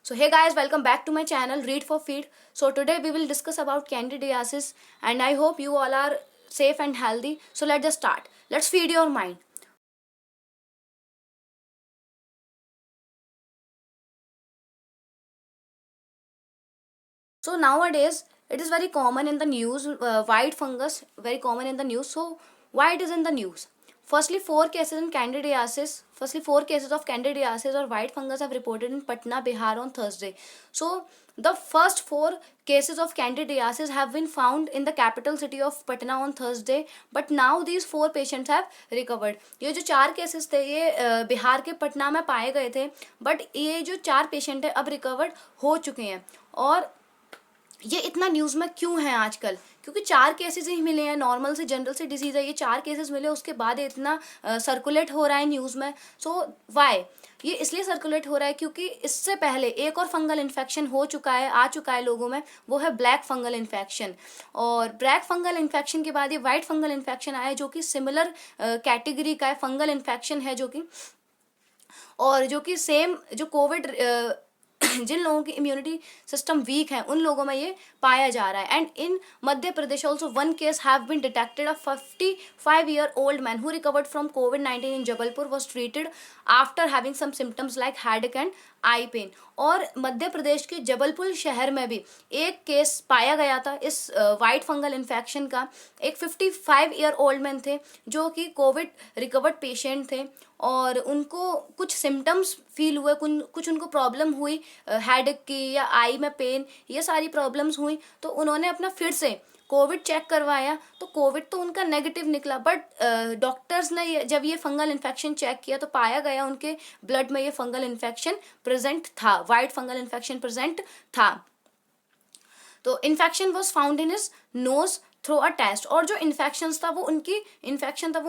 So hey guys, welcome back to my channel Read for Feed. So today we will discuss about candidiasis and I hope you all are safe and healthy. So let's just start. Let's feed your mind. So nowadays it is very common in the news, white fungus very common in the news. So why it is in the news? Firstly, four cases of candidiasis or white fungus have reported in Patna, Bihar on Thursday. So the first four cases of candidiasis have been found in the capital city of Patna on Thursday, but now these four patients have recovered. ये जो चार cases थे ये बिहार के पटना में पाए गए थे, बट ये जो चार पेशेंट है अब रिकवर्ड हो चुके हैं. और ये इतना न्यूज़ में क्यों है आजकल? क्योंकि चार केसेस ही मिले हैं, नॉर्मल से जनरल से डिसीज है, ये चार केसेस मिले उसके बाद इतना सर्कुलेट हो रहा है न्यूज़ में. सो वाई ये इसलिए सर्कुलेट हो रहा है क्योंकि इससे पहले एक और फंगल इन्फेक्शन आ चुका है लोगों में, वो है ब्लैक फंगल इन्फेक्शन. और ब्लैक फंगल इन्फेक्शन के बाद ये वाइट फंगल इन्फेक्शन आया जो कि सिमिलर कैटेगरी का है, फंगल इन्फेक्शन है जो कि सेम जो कोविड जिन लोगों की इम्यूनिटी सिस्टम वीक है उन लोगों में ये पाया जा रहा है. And in Madhya Pradesh also one case have been detected. A 55-year-old man who recovered from कोविड-19 in Jabalpur was treated after having some symptoms like headache and eye pain. और मध्य प्रदेश के जबलपुर शहर में भी एक केस पाया गया था इस वाइट फंगल इन्फेक्शन का. एक 55-year-old मैन थे जो कि कोविड रिकवर्ड पेशेंट थे और उनको कुछ सिम्टम्स फील हुए, कुछ उनको प्रॉब्लम हुई हेडेक की या आई में पेन, ये सारी प्रॉब्लम्स हुई. तो उन्होंने अपना फिर से कोविड चेक करवाया तो कोविड तो उनका नेगेटिव निकला, बट डॉक्टर्स ने जब ये फंगल इन्फेक्शन चेक किया तो पाया गया उनके ब्लड में ये फंगल इन्फेक्शन प्रेजेंट था, वाइट फंगल इन्फेक्शन प्रेजेंट था. तो infection was found in his nose through a test. और जो इन्फेक्शन था वो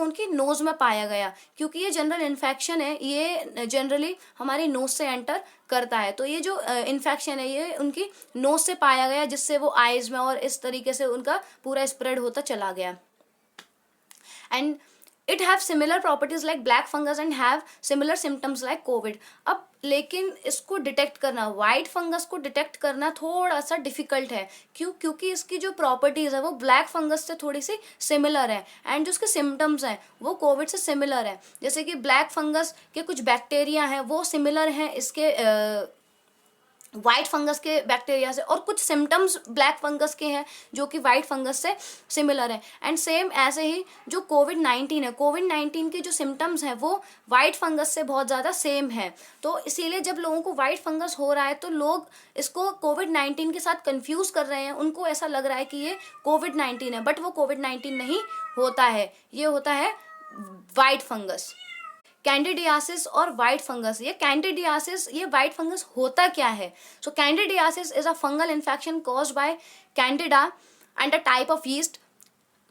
उनकी नोज में पाया गया क्योंकि ये जनरल इन्फेक्शन है, ये जनरली हमारी नोज से एंटर करता है. तो ये जो इन्फेक्शन है ये उनकी नोज से पाया गया जिससे वो आईज में और इस तरीके से उनका पूरा स्प्रेड होता चला गया. And it have similar properties like black fungus and have similar symptoms like Covid. अब लेकिन इसको डिटेक्ट करना, वाइट फंगस को डिटेक्ट करना थोड़ा सा डिफिकल्ट है. क्योंकि इसकी जो प्रॉपर्टीज है वो ब्लैक फंगस से थोड़ी सी सिमिलर है एंड जो उसके सिम्टम्स हैं वो कोविड से सिमिलर है. जैसे कि ब्लैक फंगस के कुछ बैक्टीरिया हैं वो सिमिलर हैं इसके वाइट फंगस के बैक्टीरिया से, और कुछ सिम्टम्स ब्लैक फंगस के हैं जो कि वाइट फंगस से सिमिलर है. एंड सेम ऐसे ही जो कोविड-19 के जो सिम्टम्स हैं वो वाइट फंगस से बहुत ज़्यादा सेम है. तो इसीलिए जब लोगों को वाइट फंगस हो रहा है तो लोग इसको कोविड-19 के साथ कंफ्यूज कर रहे हैं. उनको ऐसा लग रहा है कि ये कोविड-19 है, बट वो कोविड-19 नहीं होता है, ये होता है वाइट फंगस. कैंडिडियासिस और वाइट फंगस, ये वाइट फंगस होता क्या है? So candidiasis is a fungal infection caused by candida and a type of yeast.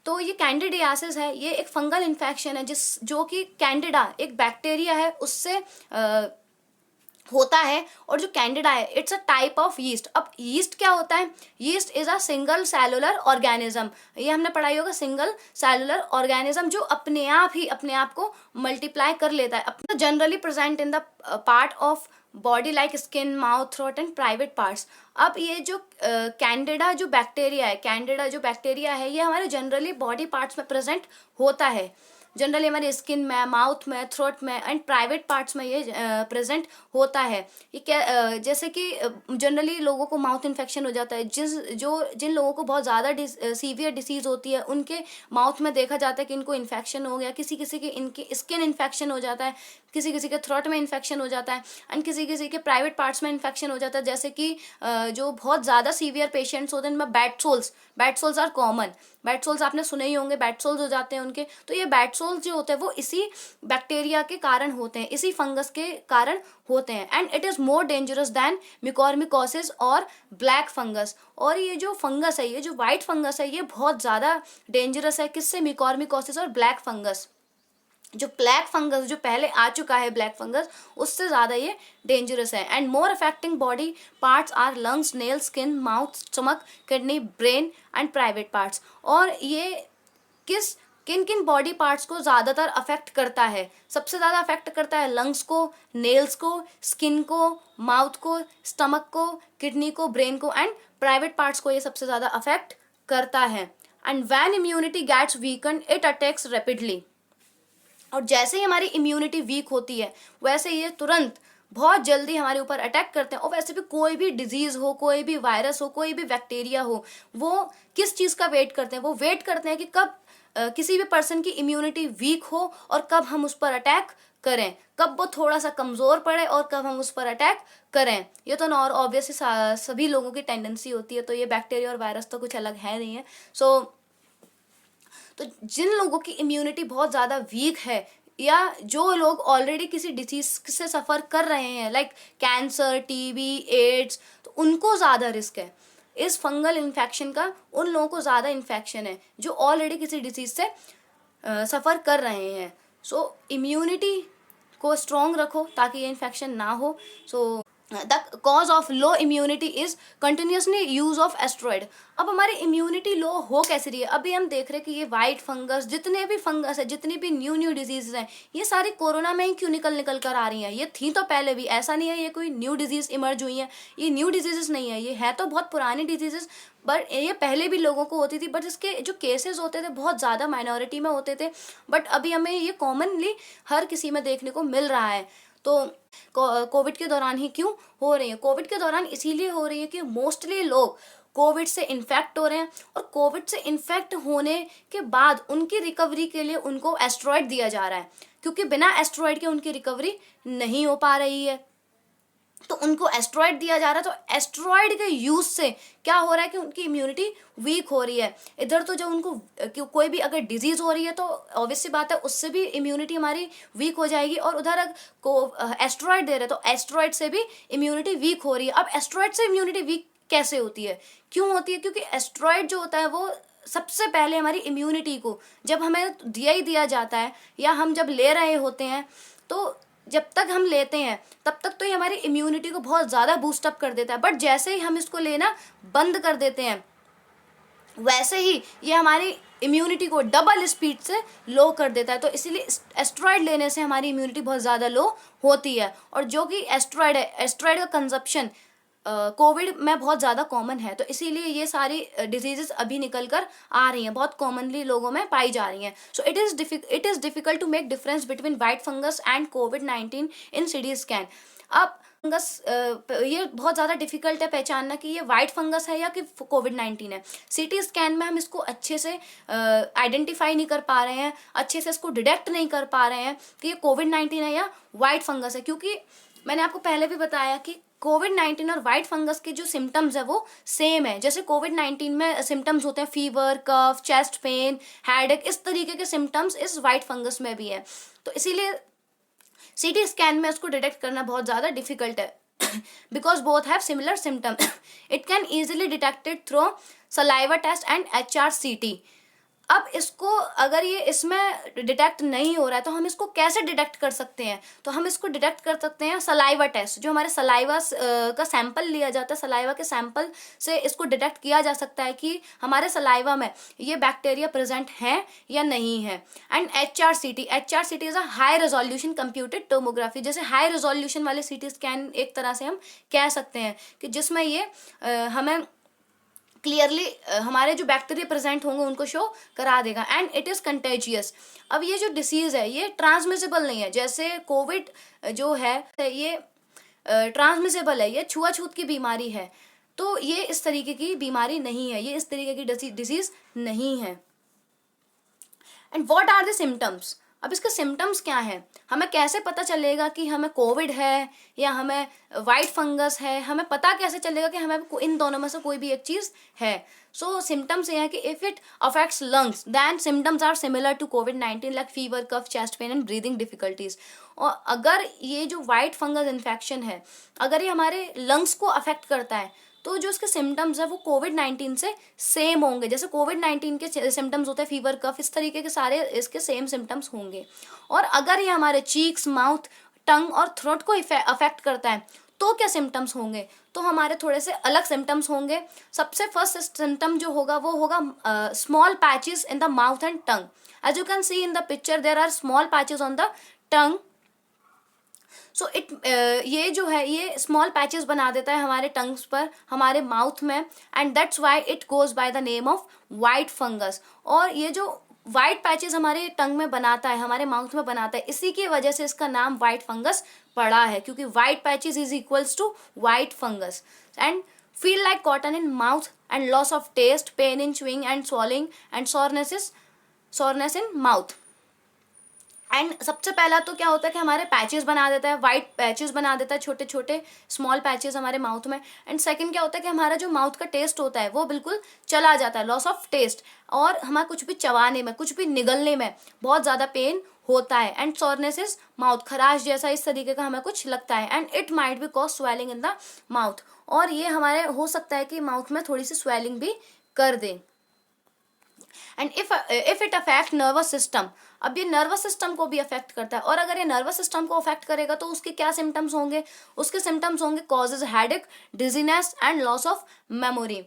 तो ये कैंडिडियासिस है, ये एक फंगल इन्फेक्शन है जो कि कैंडिडा एक बैक्टीरिया है उससे होता है. और जो कैंडिडा है it's a type of yeast. अब यीस्ट क्या होता है? Yeast is a single cellular organism. ये हमने पढ़ाई होगा, सिंगल सेलुलर ऑर्गेनिज्म जो अपने आप को मल्टीप्लाई कर लेता है. अपना generally present in the part of body like skin, mouth, throat and private parts. अब ये जो कैंडिडा जो बैक्टीरिया है ये हमारे जनरली बॉडी पार्ट्स में प्रेजेंट होता है, जनरली हमारे स्किन में, माउथ में, थ्रोट में एंड प्राइवेट पार्ट्स में ये प्रेजेंट होता है. ये क्या जैसे कि जनरली लोगों को माउथ इन्फेक्शन हो जाता है, जिन लोगों को बहुत ज़्यादा सीवियर डिसीज़ होती है उनके माउथ में देखा जाता है कि इनको इन्फेक्शन हो गया, किसी के इनके स्किन इन्फेक्शन हो जाता है, किसी के थ्रोट में इन्फेक्शन हो जाता है एंड किसी के प्राइवेट पार्ट्स में इन्फेक्शन हो जाता है. जैसे कि जो बहुत ज़्यादा सीवियर पेशेंट्स होते हैं उनमें bed sores are common. Bed sores आपने सुने ही होंगे, बैट सोल्स हो जाते हैं उनके. तो ये बैट सोल्स जो होते हैं वो इसी बैक्टीरिया के कारण होते हैं, इसी फंगस के कारण होते हैं. And it is more dangerous than mucormycosis और ब्लैक फंगस. और ये जो फंगस है, ये जो वाइट फंगस है ये बहुत ज़्यादा डेंजरस है. किससे? म्यूकोरमिकोसिस और ब्लैक फंगस. जो ब्लैक फंगस जो पहले आ चुका है ब्लैक फंगस उससे ज़्यादा ये डेंजरस है. And more affecting body parts are lungs, nail, skin, mouth, stomach, kidney, brain and private parts. और ये किन किन बॉडी पार्ट्स को ज़्यादातर अफेक्ट करता है? सबसे ज़्यादा अफेक्ट करता है लंग्स को, नेल्स को, स्किन को, माउथ को, स्टमक को, किडनी को, ब्रेन को एंड प्राइवेट पार्ट्स को ये सबसे ज़्यादा अफेक्ट करता है। And when immunity gets weaken it attacks rapidly. और जैसे ही हमारी इम्यूनिटी वीक होती है वैसे ये तुरंत बहुत जल्दी हमारे ऊपर अटैक करते हैं। और वैसे भी कोई भी डिजीज़ हो, कोई भी वायरस हो, कोई भी बैक्टीरिया हो, वो किस चीज़ का वेट करते हैं? वो वेट करते हैं कि कब किसी भी पर्सन की इम्यूनिटी वीक हो और कब हम उस पर अटैक करें, कब वो थोड़ा सा कमज़ोर पड़े और कब हम उस पर अटैक करें। ये तो और ऑब्वियसली सभी लोगों की टेंडेंसी होती है, तो ये बैक्टीरिया और वायरस तो कुछ अलग है नहीं है। तो जिन लोगों की इम्यूनिटी बहुत ज़्यादा वीक है या जो लोग ऑलरेडी किसी डिजीज से सफ़र कर रहे हैं लाइक कैंसर, टीबी, एड्स, तो उनको ज़्यादा रिस्क है इस फंगल इन्फेक्शन का। उन लोगों को ज़्यादा इन्फेक्शन है जो ऑलरेडी किसी डिजीज से सफ़र कर रहे हैं। सो इम्यूनिटी को स्ट्रॉन्ग रखो ताकि ये इन्फेक्शन ना हो। So the cause of low immunity is continuously use of asteroid. अब हमारी इम्यूनिटी लो हो कैसे रही है? अभी हम देख रहे हैं कि ये वाइट फंगस, जितने भी फंगस है, जितनी भी न्यू डिजीज़ हैं, ये सारी कोरोना में ही क्यों निकल कर आ रही हैं? ये थी तो पहले भी, ऐसा नहीं है ये कोई न्यू डिजीज़ इमर्ज हुई है। ये न्यू डिजीज़ नहीं है, ये है तो बहुत पुरानी डिजीज़, बट ये पहले भी लोगों को होती थी, बट इसके जो केसेस होते थे बहुत ज़्यादा माइनॉरिटी में होते थे। बट अभी हमें ये कॉमनली हर किसी में देखने को मिल रहा है। तो कोविड के दौरान ही क्यों हो रही है? कोविड के दौरान इसीलिए हो रही है कि मोस्टली लोग कोविड से इन्फेक्ट हो रहे हैं और कोविड से इन्फेक्ट होने के बाद उनकी रिकवरी के लिए उनको एस्ट्रॉयड दिया जा रहा है, क्योंकि बिना एस्ट्रॉयड के उनकी रिकवरी नहीं हो पा रही है। तो उनको एस्ट्रॉयड दिया जा रहा है। तो एस्ट्रॉयड के यूज से क्या हो रहा है कि उनकी इम्यूनिटी वीक हो रही है। इधर तो जब उनको कोई भी अगर डिजीज हो रही है तो ऑब्वियस सी बात है उससे भी इम्यूनिटी हमारी वीक हो जाएगी, और उधर को एस्ट्रॉयड दे रहे हैं तो एस्ट्रॉयड से भी इम्यूनिटी वीक हो रही है। अब एस्ट्रॉयड से इम्यूनिटी वीक कैसे होती है, क्यों होती है? क्योंकि एस्ट्रॉयड जो होता है वो सबसे पहले हमारी इम्यूनिटी को जब हमें दिया जाता है या हम जब ले रहे होते हैं, तो जब तक हम लेते हैं तब तक तो ये हमारी इम्यूनिटी को बहुत ज़्यादा बूस्टअप कर देता है। बट जैसे ही हम इसको लेना बंद कर देते हैं वैसे ही ये हमारी इम्यूनिटी को डबल स्पीड से लो कर देता है। तो इसीलिए एस्ट्रॉयड लेने से हमारी इम्यूनिटी बहुत ज़्यादा लो होती है। और जो कि एस्ट्रॉयड है, एस्ट्रॉयड का कंजप्शन कोविड में बहुत ज़्यादा कॉमन है, तो इसीलिए ये सारी डिजीजेस अभी निकल कर आ रही हैं, बहुत कॉमनली लोगों में पाई जा रही हैं। So it is difficult to make difference between white fungus and कोविड-19 इन सीटी स्कैन। अब फंगस ये बहुत ज़्यादा डिफिकल्ट है पहचानना कि ये वाइट फंगस है या कि कोविड-19 है। सीटी स्कैन में हम इसको अच्छे से आइडेंटिफाई नहीं कर पा रहे हैं, अच्छे से इसको डिटेक्ट नहीं कर पा रहे हैं कि ये कोविड-19 है या वाइट फंगस है, क्योंकि मैंने आपको पहले भी बताया कि कोविड-19 और वाइट फंगस के जो सिम्टम्स है वो सेम है। जैसे कोविड-19 में सिम्टम्स होते हैं fever, cough, chest pen, headache, इस तरीके के सिम्टम्स इस वाइट फंगस में भी है। तो इसीलिए सीटी स्कैन में उसको डिटेक्ट करना बहुत ज़्यादा डिफिकल्ट है because both have similar symptoms. It can easily detected through saliva test and HRCT। अब इसको अगर ये इसमें डिटेक्ट नहीं हो रहा है तो हम इसको कैसे डिटेक्ट कर सकते हैं? तो हम इसको डिटेक्ट कर सकते हैं सलाइवा टेस्ट, जो हमारे सलाइवा का सैंपल लिया जाता है, सलाइवा के सैंपल से इसको डिटेक्ट किया जा सकता है कि हमारे सलाइवा में ये बैक्टीरिया प्रेजेंट है या नहीं है। And HRCT is a high resolution computed tomography. जैसे हाई रेजोल्यूशन वाले CT स्कैन एक तरह से हम कह सकते हैं कि जिसमें ये हमें क्लियरली हमारे जो बैक्टीरिया प्रेजेंट होंगे उनको शो करा देगा। And it is contagious. अब ये जो डिसीज़ है ये ट्रांसमिसिबल नहीं है, जैसे कोविड जो है ये ट्रांसमिसिबल है, ये छुआछूत की बीमारी है। तो ये इस तरीके की बीमारी नहीं है, ये इस तरीके की डिसीज़ नहीं है। And what are the symptoms? अब इसके सिम्टम्स क्या हैं? हमें कैसे पता चलेगा कि हमें कोविड है या हमें वाइट फंगस है? हमें पता कैसे चलेगा कि हमें इन दोनों में से कोई भी एक चीज़ है? सो सिम्टम्स ये हैं कि if it affects lungs then symptoms are similar to कोविड-19 like fever, cough, chest pain and breathing difficulties. और अगर ये जो वाइट फंगस इन्फेक्शन है अगर ये हमारे लंग्स को अफेक्ट करता है तो जो इसके सिम्टम्स है वो कोविड-19 से सेम होंगे। जैसे कोविड-19 के सिम्टम्स होते हैं फीवर, कफ, इस तरीके के सारे इसके सेम सिम्टम्स होंगे। और अगर ये हमारे चीक्स, माउथ, टंग और थ्रोट को अफेक्ट करता है तो क्या सिम्टम्स होंगे, तो हमारे थोड़े से अलग सिम्टम्स होंगे। सबसे फर्स्ट सिम्टम जो होगा वो होगा small patches in the mouth and tongue. As you can see in the picture there are small patches on the tongue. So ये जो है ये स्मॉल पैचेस बना देता है हमारे टंग्स पर, हमारे माउथ में, and that's why it goes by the name of white fungus. और ये जो वाइट पैचेस हमारे टंग में बनाता है, हमारे माउथ में बनाता है, इसी की वजह से इसका नाम वाइट फंगस पड़ा है, क्योंकि white patches is equals to white fungus. And feel like cotton in mouth and loss of taste, pain in chewing and swallowing and soreness in mouth. And सबसे पहला तो क्या होता है कि हमारे पैचेस बना देता है, वाइट पैचेस बना देता है, छोटे छोटे स्मॉल पैचेस हमारे माउथ में। एंड सेकंड क्या होता है कि हमारा जो माउथ का टेस्ट होता है वो बिल्कुल चला जाता है, लॉस ऑफ टेस्ट, और हमारा कुछ भी चबाने में, कुछ भी निगलने में बहुत ज़्यादा पेन होता है। एंड सोरनेस इज माउथ, खराश जैसा इस तरीके का हमें कुछ लगता है। And it might be cause swelling in the mouth, और ये हमारे हो सकता है कि माउथ में थोड़ी सी स्वेलिंग भी कर दे। And if it affect nervous system, अब ये नर्वस सिस्टम को भी अफेक्ट करता है, और अगर ये नर्वस सिस्टम को अफेक्ट करेगा तो उसके क्या सिम्टम्स होंगे, उसके सिम्टम्स होंगे causes headache, dizziness and loss of memory.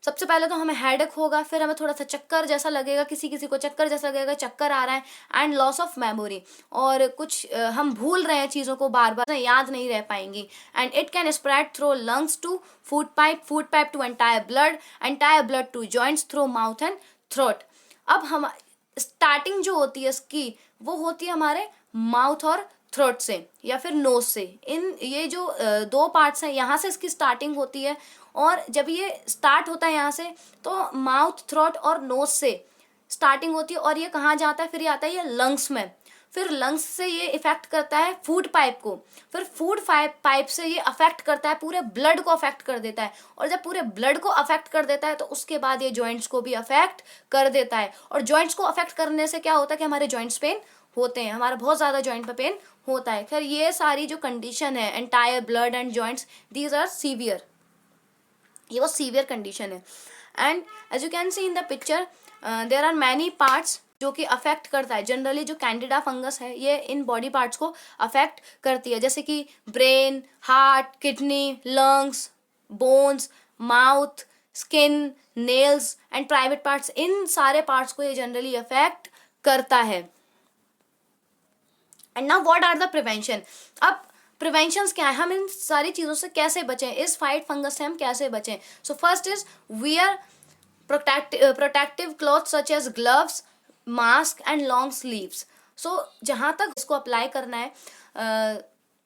सबसे पहले तो हमें हेडेक होगा, फिर हमें थोड़ा सा चक्कर जैसा लगेगा, किसी किसी को चक्कर जैसा लगेगा, चक्कर आ रहा है, एंड लॉस ऑफ मेमोरी, और कुछ हम भूल रहे हैं चीज़ों को, बार बार याद नहीं रह पाएंगी। And it can spread through lungs to food pipe to entire blood to joints through mouth and throat. अब हम स्टार्टिंग जो होती है इसकी वो होती है हमारे माउथ और थ्रोट से या फिर नोज से। इन ये जो दो पार्ट्स हैं यहाँ से इसकी स्टार्टिंग होती है, और जब ये स्टार्ट होता है यहाँ से तो माउथ, थ्रोट और नोज से स्टार्टिंग होती है, और ये कहाँ जाता है, फिर ये आता है ये लंग्स में, फिर लंग्स से ये इफेक्ट करता है फूड पाइप को, फिर फूड पाइप से ये अफेक्ट करता है पूरे ब्लड को अफेक्ट कर देता है, और जब पूरे ब्लड को अफेक्ट कर देता है तो उसके बाद ये जॉइंट्स को भी अफेक्ट कर देता है। और जॉइंट्स को अफेक्ट करने से क्या होता है कि हमारे जॉइंट्स पेन होते हैं, हमारा बहुत ज़्यादा जॉइंट पे पेन होता है। खैर ये सारी जो कंडीशन है entire blood and joints, these are severe, ये वो सीवियर कंडीशन है। And as you can see in the picture there are many parts जो कि अफेक्ट करता है। जनरली जो कैंडिडा फंगस है ये इन बॉडी पार्ट्स को अफेक्ट करती है, जैसे कि brain, heart, kidney, lungs, bones, mouth, skin, nails and private parts, इन सारे पार्ट्स को ये जनरली अफेक्ट करता है। And now what are the prevention. अब प्रिवेंशंस क्या है, हम इन सारी चीज़ों से कैसे बचें, इस फाइट फंगस से हम कैसे बचें। So first is wear protective cloth such as gloves, mask and long sleeves. So जहाँ तक इसको अप्लाई करना है,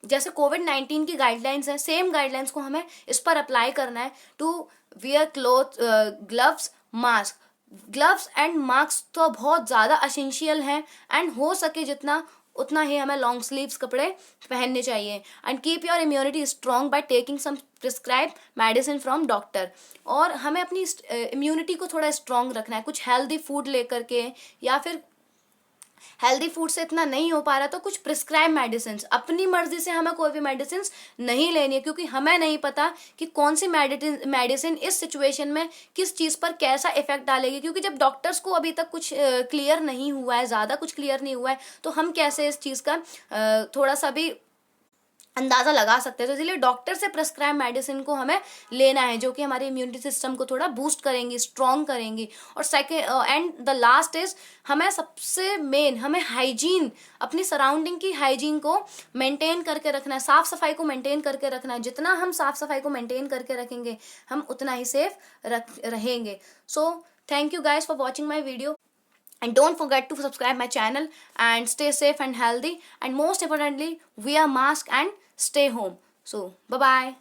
जैसे कोविड-19 की गाइडलाइंस है, सेम गाइडलाइंस को हमें इस पर अप्लाई करना है, to wear cloth, gloves, mask. Gloves and mask तो बहुत ज़्यादा असेंशियल हैं, एंड हो सके जितना उतना ही हमें लॉन्ग स्लीव्स कपड़े पहनने चाहिए। And keep your immunity strong by taking some prescribe medicine from doctor. और हमें अपनी इम्यूनिटी को थोड़ा स्ट्रॉन्ग रखना है, कुछ हेल्दी फूड लेकर के, या फिर हेल्दी फूड से इतना नहीं हो पा रहा तो कुछ प्रिस्क्राइब मेडिसिन, अपनी मर्जी से हमें कोई भी मेडिसिन नहीं लेनी है, क्योंकि हमें नहीं पता कि कौन सी मेडिसिन इस सिचुएशन में किस चीज़ पर कैसा इफेक्ट डालेगी। क्योंकि जब डॉक्टर्स को अभी तक कुछ क्लियर नहीं हुआ है, ज़्यादा कुछ क्लियर नहीं हुआ है, तो हम कैसे इस चीज़ का थोड़ा सा भी अंदाज़ा लगा सकते हैं। तो इसलिए डॉक्टर से प्रेस्क्राइब मेडिसिन को हमें लेना है, जो कि हमारे इम्यूनिटी सिस्टम को थोड़ा बूस्ट करेंगी, स्ट्रॉन्ग करेंगी। और second and the last is, हमें सबसे मेन, हमें हाइजीन, अपनी सराउंडिंग की हाइजीन को मेंटेन करके रखना है, साफ़ सफाई को मेंटेन करके रखना है। जितना हम साफ़ सफाई को मेंटेन करके रखेंगे हम उतना ही सेफ रहेंगे। So thank you guys for watching my video, and don't forget to subscribe my channel and stay safe and healthy, and most importantly wear mask and stay home. So bye bye.